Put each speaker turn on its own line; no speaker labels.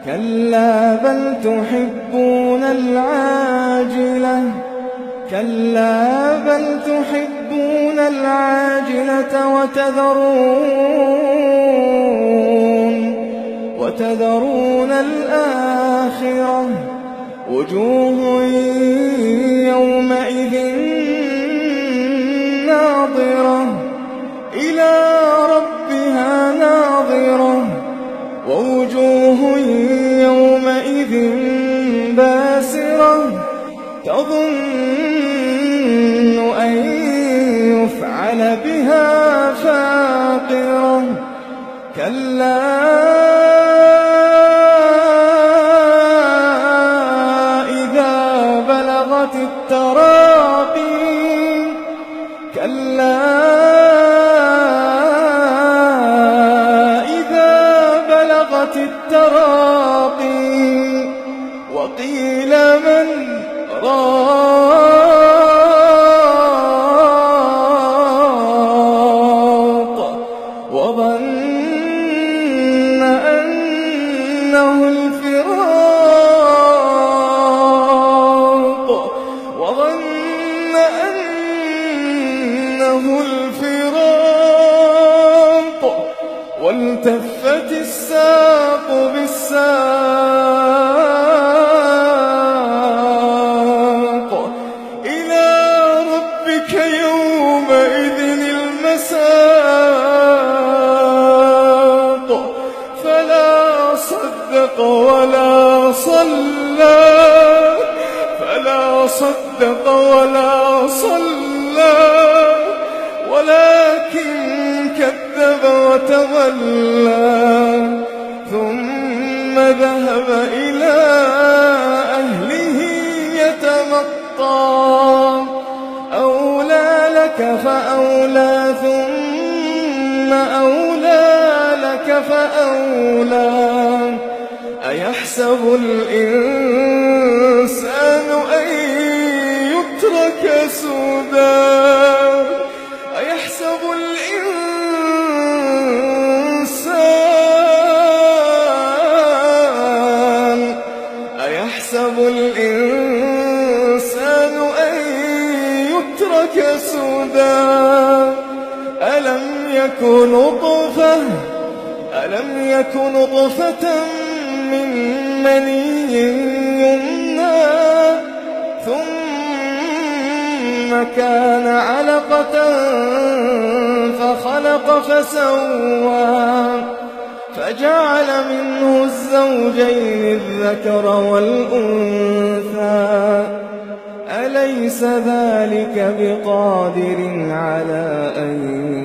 كلا بل تحبون العاجلة وتذرون الآخرة وجوه يومئذ ناظرة إلى ربها ناظرة ووجوه يومئذ باسرة تظن أن يفعل بها فاقرة كلا إذا بلغت التراقي وقيل من راق وظن أنه الفراق والتفت الساق بالساق إلى ربك يومئذ المساق فلا صدق ولا صلى ولكن كذب وتولى ثم ذهب إلى أهله يتمطى أولى لك فأولى ثم أولى لك فأولى أيحسب الإنسان أن يترك سدى أيحسب الإنسان أن يترك سدى ألم يك نطفة من مني يمنى ثم كان علقة فخلق فسوى فجعل منه الزوجين الذكر والأنثى أليس ذلك بقادر على أن